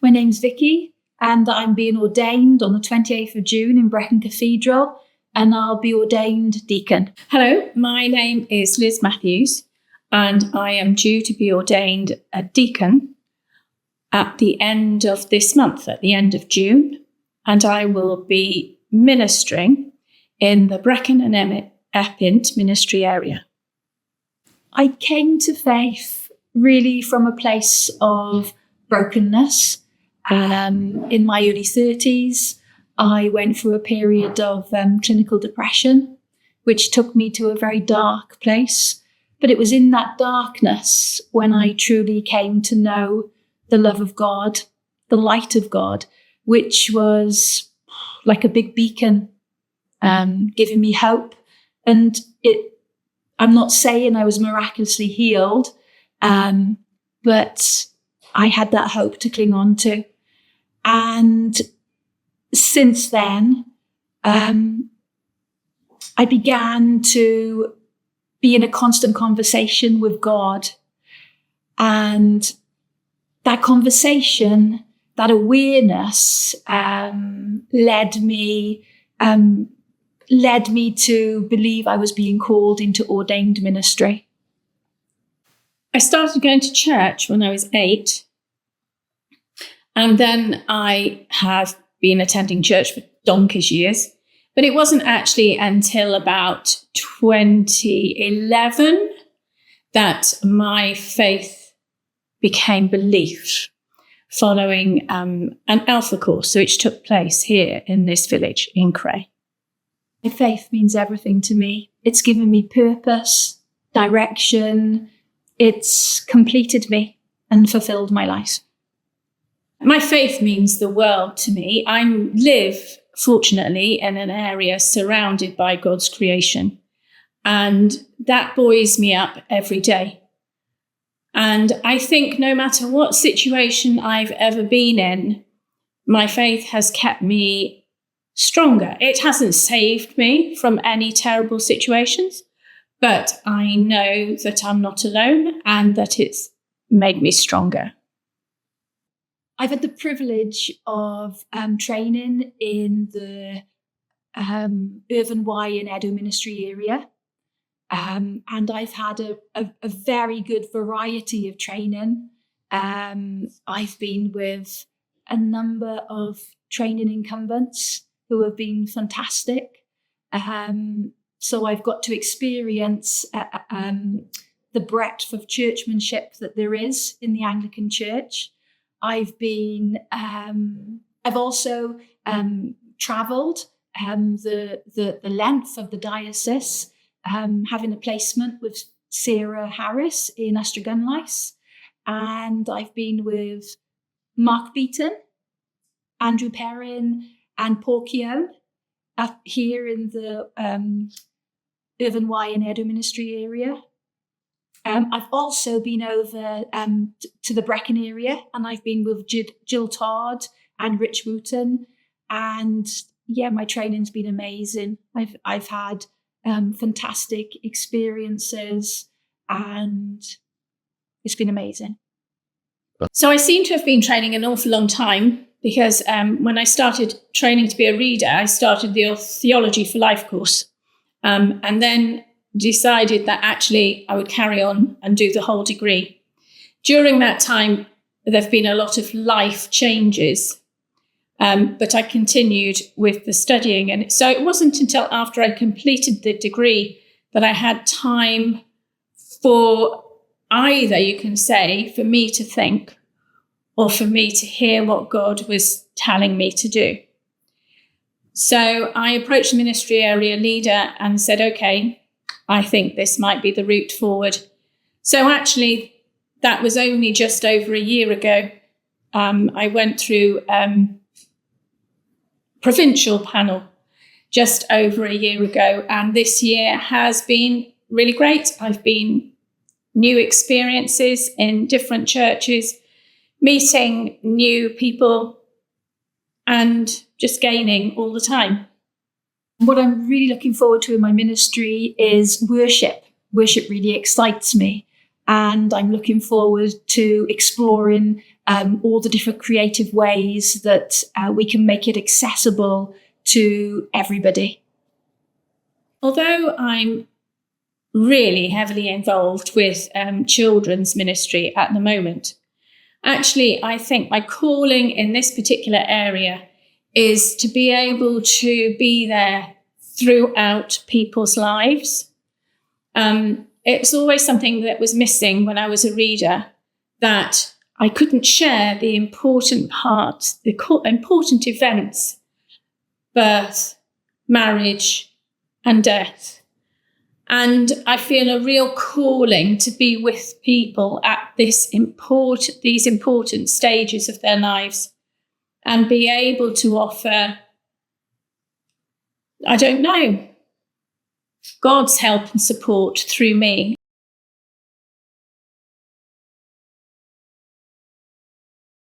My name's Vicky, and I'm being ordained on the 28th of June in Brecon Cathedral, and I'll be ordained deacon. Hello, my name is Liz Matthews, and I am due to be ordained a deacon at the end of this month, at the end of June, and I will be ministering in the Brecon and Epynt ministry area. I came to faith really from a place of brokenness. In my early 30s, I went through a period of clinical depression, which took me to a very dark place. But it was in that darkness when I truly came to know the love of God, the light of God, which was like a big beacon, giving me hope. And I'm not saying I was miraculously healed, but I had that hope to cling on to. And since then, I began to be in a constant conversation with God. And that conversation, that awareness, led me to believe I was being called into ordained ministry. I started going to church when I was 8, and then I have been attending church for donkey's years. But it wasn't actually until about 2011 that my faith became belief, following an Alpha course, which took place here in this village in Cray. My faith means everything to me. It's given me purpose, direction. It's completed me and fulfilled my life. My faith means the world to me. I live, fortunately, in an area surrounded by God's creation, and that buoys me up every day. And I think no matter what situation I've ever been in, my faith has kept me stronger. It hasn't saved me from any terrible situations, but I know that I'm not alone and that it's made me stronger. I've had the privilege of training in the Irfon and Edo ministry area. And I've had a very good variety of training. I've been with a number of training incumbents who have been fantastic. So I've got to experience the breadth of churchmanship that there is in the Anglican Church. I've also travelled the length of the diocese, having a placement with Sarah Harris in Astragunlais, and I've been with Mark Beaton, Andrew Perrin, and Paul Keown here in the Irfon and Edo ministry area. I've also been over to the Brecon area, and I've been with Jill Todd and Rich Wooten, and my training's been amazing. I've had fantastic experiences, and it's been amazing. So I seem to have been training an awful long time, because when I started training to be a reader, I started the Theology for Life course, and then decided that actually I would carry on and do the whole degree. During that time, there have been a lot of life changes, but I continued with the studying. And so it wasn't until after I completed the degree that I had time for either, you can say, for me to think or for me to hear what God was telling me to do. So I approached the ministry area leader and said, okay, I think this might be the route forward. So actually, that was only just over a year ago. I went through provincial panel just over a year ago, and this year has been really great. I've been new experiences in different churches, meeting new people, and just gaining all the time. What I'm really looking forward to in my ministry is worship. Worship really excites me. And I'm looking forward to exploring all the different creative ways that we can make it accessible to everybody. Although I'm really heavily involved with children's ministry at the moment, actually, I think my calling in this particular area is to be able to be there throughout people's lives. It's always something that was missing when I was a reader, that I couldn't share the important parts, the important events, birth, marriage, and death. And I feel a real calling to be with people at these important stages of their lives and be able to offer, I don't know, God's help and support through me.